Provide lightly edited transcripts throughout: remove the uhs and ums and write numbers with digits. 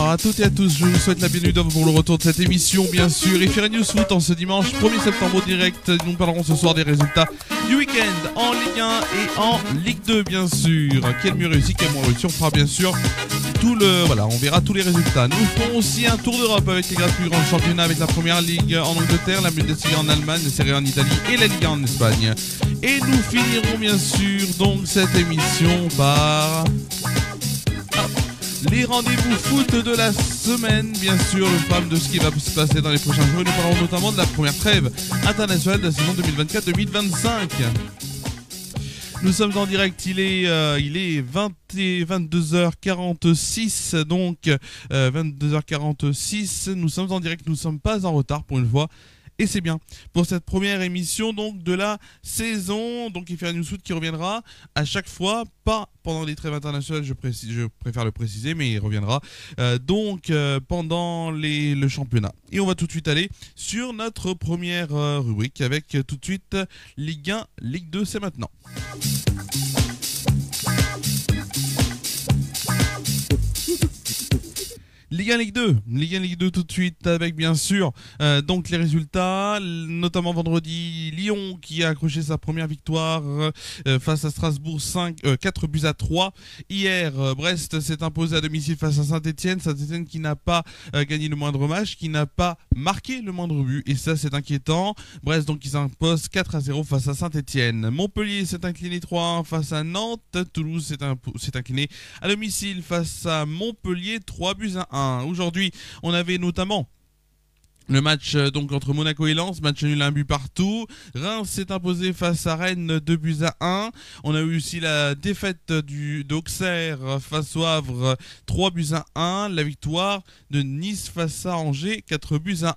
Alors à toutes et à tous, je vous souhaite la bienvenue pour le retour de cette émission, bien sûr. Et News Foot en ce dimanche 1er septembre direct. Nous parlerons ce soir des résultats du week-end en Ligue 1 et en Ligue 2, bien sûr. Quel mieux réussi, quel moins réussi. On fera bien sûr on verra tous les résultats. Nous ferons aussi un tour d'Europe avec les plus grands championnats, avec la première ligue en Angleterre, la Bundesliga en Allemagne, la Serie A en Italie et la Ligue 1 en Espagne. Et nous finirons bien sûr donc cette émission par les rendez-vous foot de la semaine, bien sûr, le programme de ce qui va se passer dans les prochains jours. Nous parlerons notamment de la première trêve internationale de la saison 2024-2025. Nous sommes en direct, il est 22h46, donc 22h46, nous sommes en direct, nous ne sommes pas en retard pour une fois. Et c'est bien pour cette première émission donc de la saison. Donc il fait un News Foot qui reviendra à chaque fois, pas pendant les trêves internationales, je préfère le préciser, mais il reviendra pendant le championnat. Et on va tout de suite aller sur notre première rubrique avec tout de suite Ligue 1, Ligue 2, c'est maintenant. Ligue 1, Ligue 2. Ligue 1, Ligue 2 tout de suite avec bien sûr donc les résultats, notamment vendredi, Lyon qui a accroché sa première victoire face à Strasbourg 4-3. Hier, Brest s'est imposé à domicile face à Saint-Etienne. Saint-Etienne qui n'a pas gagné le moindre match, qui n'a pas marqué le moindre but. Et ça, c'est inquiétant. Brest donc qui s'impose 4-0 face à Saint-Etienne. Montpellier s'est incliné 3-1 face à Nantes. Toulouse s'est incliné à domicile face à Montpellier 3-1. Aujourd'hui, on avait notamment le match donc entre Monaco et Lens, match nul 1 but partout. Reims s'est imposé face à Rennes 2-1. On a eu aussi la défaite d'Auxerre face au Havre 3-1. La victoire de Nice face à Angers 4-1.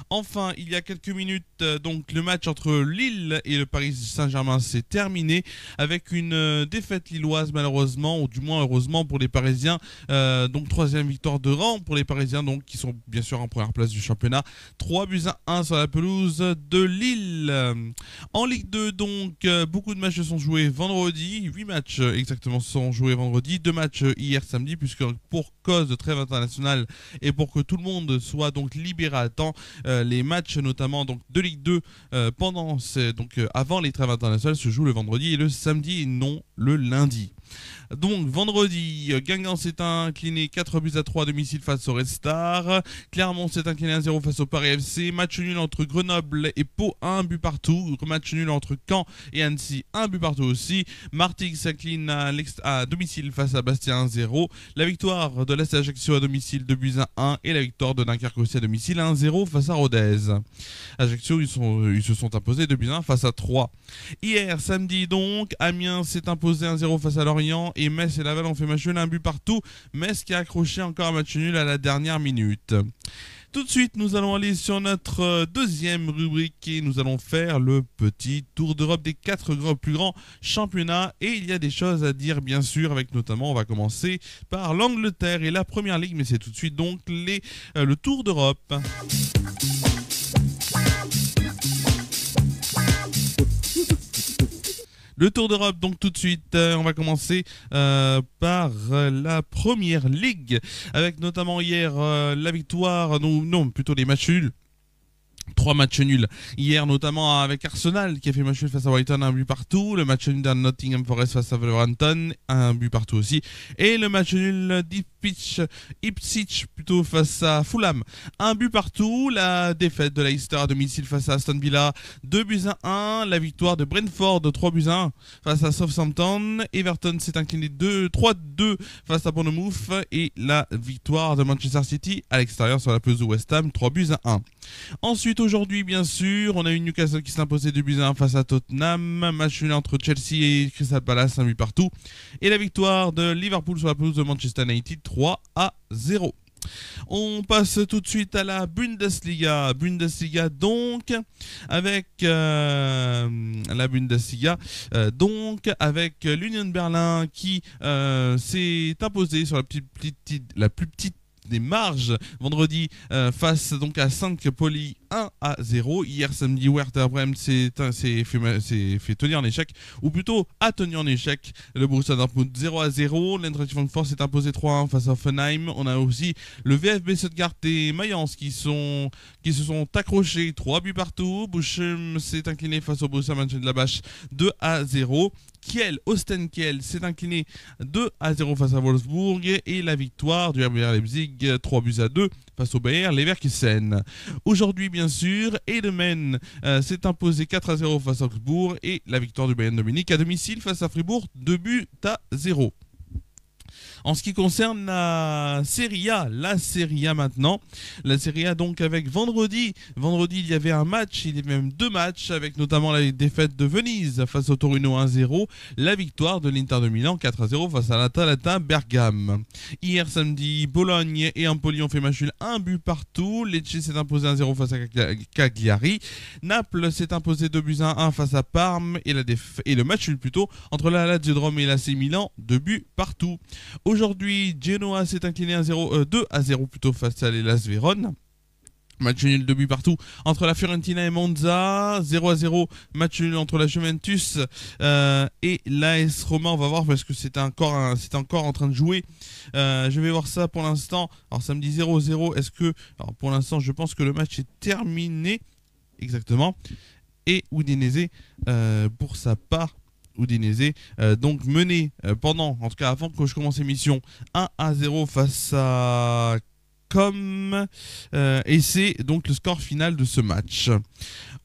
Enfin, il y a quelques minutes, donc le match entre Lille et le Paris Saint-Germain s'est terminé avec une défaite lilloise malheureusement, ou du moins heureusement pour les Parisiens. Donc troisième victoire de rang pour les Parisiens, donc qui sont bien sûr en première place du championnat. 3-1 sur la pelouse de Lille. En Ligue 2, donc, beaucoup de matchs se sont joués vendredi. 8 matchs exactement se sont joués vendredi. 2 matchs hier samedi, puisque pour cause de trêve internationale et pour que tout le monde soit donc libéré à temps, les matchs notamment donc, de Ligue 2 avant les trêves internationales se jouent le vendredi et le samedi et non le lundi. Donc vendredi, Guingamp s'est incliné 4-3 à domicile face au Red Star. Clermont s'est incliné 1-0 face au Paris FC. Match nul entre Grenoble et Pau, 1 but partout. Match nul entre Caen et Annecy, 1 but partout aussi. Martigues s'incline à domicile face à Bastia 1-0. La victoire de l'AS Ajaccio à domicile 2-1 et la victoire de Dunkerque aussi à domicile 1-0 face à Rodez. Ajaccio, ils se sont imposés 2-1 face à 3. Hier, samedi donc, Amiens s'est imposé 1-0 face à Lorient et Metz et Laval ont fait match nul 1 but partout. Metz qui a accroché encore un match nul à la dernière minute. Tout de suite, nous allons aller sur notre deuxième rubrique et nous allons faire le petit tour d'Europe des 4 plus grands championnats. Et il y a des choses à dire, bien sûr, avec notamment, on va commencer par l'Angleterre et la Première Ligue, mais c'est tout de suite donc le tour d'Europe. Le Tour d'Europe, donc tout de suite, on va commencer par la Première Ligue, avec notamment hier la victoire, plutôt les matchs nuls. 3 matchs nuls hier, notamment avec Arsenal qui a fait match nul face à Brighton, 1 but partout. Le match nul de Nottingham Forest face à Wolverhampton, 1 but partout aussi. Et le match nul d'Ipswich face à Fulham, 1 but partout. La défaite de Leicester à domicile face à Aston Villa, 2-1. La victoire de Brentford 3-1 face à Southampton. Everton s'est incliné 3-2 face à Bournemouth. Et la victoire de Manchester City à l'extérieur sur la pelouse de West Ham, 3-1. Ensuite, aujourd'hui, bien sûr, on a eu Newcastle qui s'est imposé 2-1 face à Tottenham. Match nul entre Chelsea et Crystal Palace, 1 but partout. Et la victoire de Liverpool sur la pelouse de Manchester United, 3-0. On passe tout de suite à la Bundesliga. Donc, avec la Bundesliga, avec l'Union Berlin qui s'est imposé sur la plus petite des marges. Vendredi, face donc à Saint-Poli 1-0. Hier samedi, Werder Bremen s'est fait tenir en échec, ou plutôt a tenu en échec le Borussia Dortmund 0-0. L'Eintracht Francfort s'est imposé 3-1 face à Hoffenheim. On a aussi le VfB Stuttgart et Mayence qui se sont accrochés 3 buts partout. Bochum s'est incliné face au Borussia Mönchengladbach 2-0. Osten Kiel s'est incliné 2-0 face à Wolfsburg, et la victoire du RB Leipzig 3-2 face au Bayer Leverkusen. Aujourd'hui, bien sûr, Edemen s'est imposé 4-0 face à Augsbourg, et la victoire du Bayern de Munich à domicile face à Fribourg 2-0. En ce qui concerne la Serie A maintenant. La Serie A donc avec vendredi, il y avait un match, il y avait même 2 matchs, avec notamment la défaite de Venise face au Torino 1-0, la victoire de l'Inter de Milan 4-0 face à l'Atalanta Bergame. Hier samedi, Bologne et Empoli ont fait match nul 1 but partout. Lecce s'est imposé 1-0 face à Cagliari. Naples s'est imposé 2-1 face à Parme, et le match nul plutôt entre la Lazio de Rome et l'AC Milan, 2 buts partout. Aujourd'hui, Genoa s'est incliné 2-0 plutôt face à l'Hellas Vérone. Match nul 2 buts partout entre la Fiorentina et Monza, 0-0, match nul entre la Juventus et l'AS Roma. On va voir parce que c'est encore en train de jouer. Je vais voir ça pour l'instant. Alors ça me dit 0-0. Alors pour l'instant, je pense que le match est terminé. Exactement. Et Udinese, pour sa part, donc mené pendant, en tout cas avant que je commence l'émission, 1-0 face à et c'est donc le score final de ce match.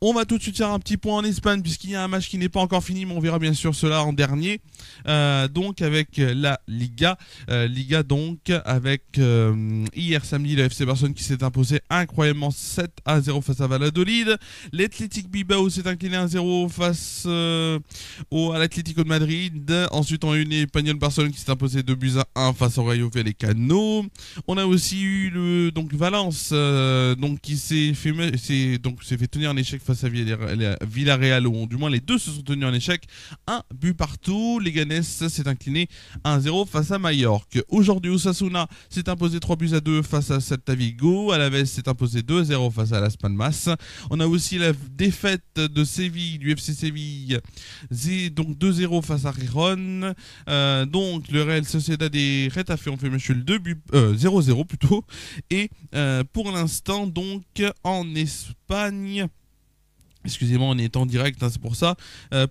On va tout de suite faire un petit point en Espagne, puisqu'il y a un match qui n'est pas encore fini, mais on verra bien sûr cela en dernier. Donc avec la Liga. Donc avec hier samedi le FC Barcelone qui s'est imposé incroyablement 7-0 face à Valladolid. L'Athletic Bilbao s'est incliné 1-0 face à l'Atlético de Madrid. Ensuite on a eu l'Espagnol Barcelone qui s'est imposé 2-1 face au Rayo Vallecano. On a aussi eu Valence qui s'est fait tenir en échec face à Villarreal, ou du moins les deux se sont tenus en échec, 1 but partout. Leganés s'est incliné 1-0 face à Majorque. Aujourd'hui, Osasuna s'est imposé 3-2 face à Celta Vigo. Alaves s'est imposé 2-0 face à Las Palmas. On a aussi la défaite de Séville, du FC Séville, donc 2-0 face à Gijón. Donc le Real Sociedad et Retafe ont fait match nul 0-0 plutôt. Et pour l'instant, donc en Espagne, excusez-moi, on est en direct, c'est pour ça.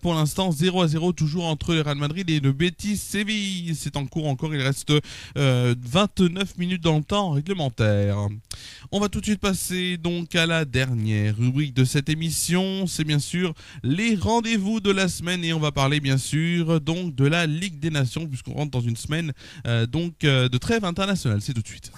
Pour l'instant, 0-0 toujours entre le Real Madrid et le Betis Séville. C'est en cours encore, il reste 29 minutes dans le temps réglementaire. On va tout de suite passer donc à la dernière rubrique de cette émission. C'est bien sûr les rendez-vous de la semaine, et on va parler bien sûr donc de la Ligue des Nations, puisqu'on rentre dans une semaine de trêve internationale. C'est tout de suite.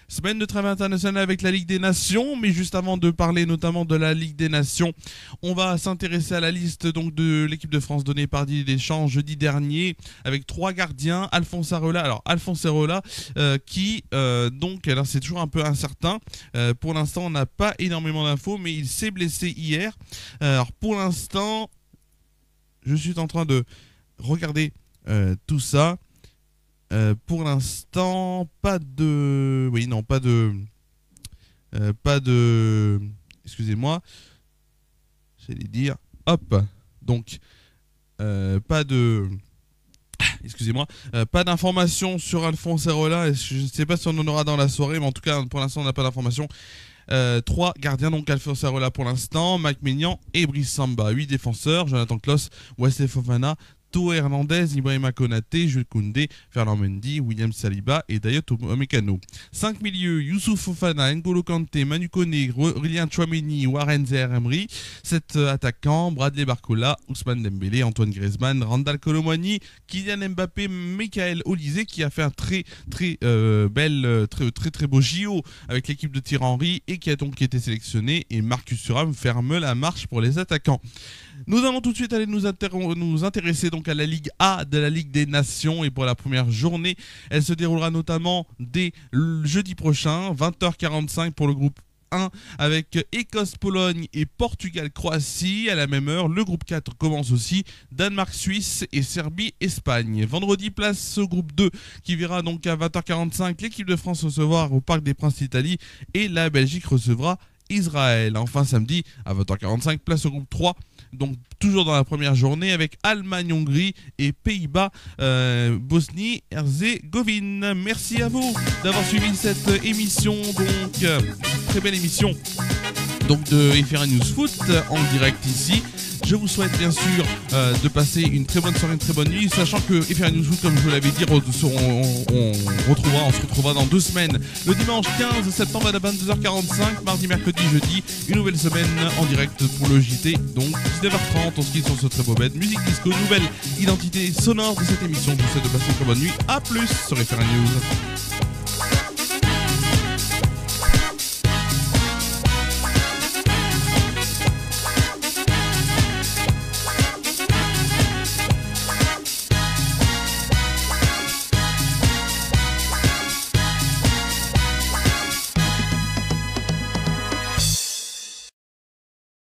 Semaine de trêve internationale avec la Ligue des Nations, mais juste avant de parler notamment de la Ligue des Nations, on va s'intéresser à la liste donc de l'équipe de France donnée par Didier Deschamps jeudi dernier, avec 3 gardiens. Alphonse Areola, alors c'est toujours un peu incertain. Pour l'instant, on n'a pas énormément d'infos, mais il s'est blessé hier. Alors pour l'instant, je suis en train de regarder tout ça. Pour l'instant, pas de... Excusez-moi. J'allais dire... Hop. Donc, pas de... Excusez-moi. Pas d'informations sur Alphonse Areola. Je ne sais pas si on en aura dans la soirée, mais en tout cas, pour l'instant, on n'a pas d'informations. 3 gardiens, donc Alphonse Areola pour l'instant, Mike Maignan et Brice Samba. 8 défenseurs, Jonathan Klaus, Wesley Fofana, Théo Hernandez, Ibrahima Konaté, Jules Koundé, Ferland Mendy, William Saliba et Dayot Upamecano. 5 milieux, Youssouf Fofana, N'Golo Kanté, Manu Koné, Aurélien Tchouaméni, Warren Zaïre-Emery. 7 attaquants, Bradley Barcola, Ousmane Dembélé, Antoine Griezmann, Randal Kolo Muani, Kylian Mbappé, Michael Olise qui a fait un très beau JO avec l'équipe de Thierry Henry et qui a donc été sélectionné, et Marcus Thuram ferme la marche pour les attaquants. Nous allons tout de suite aller nous intéresser donc à la Ligue A de la Ligue des Nations, et pour la première journée, elle se déroulera notamment dès le jeudi prochain, 20h45 pour le groupe 1 avec Écosse-Pologne et Portugal-Croatie. À la même heure, le groupe 4 commence aussi, Danemark-Suisse et Serbie-Espagne. Vendredi, place au groupe 2 qui verra donc à 20h45 l'équipe de France recevoir au Parc des Princes d'Italie et la Belgique recevra Israël. Enfin samedi à 20h45, place au groupe 3, donc toujours dans la première journée avec Allemagne-Hongrie et Pays-Bas Bosnie-Herzégovine. Merci à vous d'avoir suivi cette émission, donc très belle émission donc de FR News Foot en direct ici. Je vous souhaite bien sûr de passer une très bonne soirée, une très bonne nuit, sachant que FR News Foot, comme je vous l'avais dit, on se retrouvera dans 2 semaines, le dimanche 15 septembre à 22h45, mardi, mercredi, jeudi, une nouvelle semaine en direct pour le JT, donc 19h30, on se quitte sur ce très beau bed, musique disco, nouvelle identité sonore de cette émission. Je vous souhaite de passer une très bonne nuit, à plus sur FR News.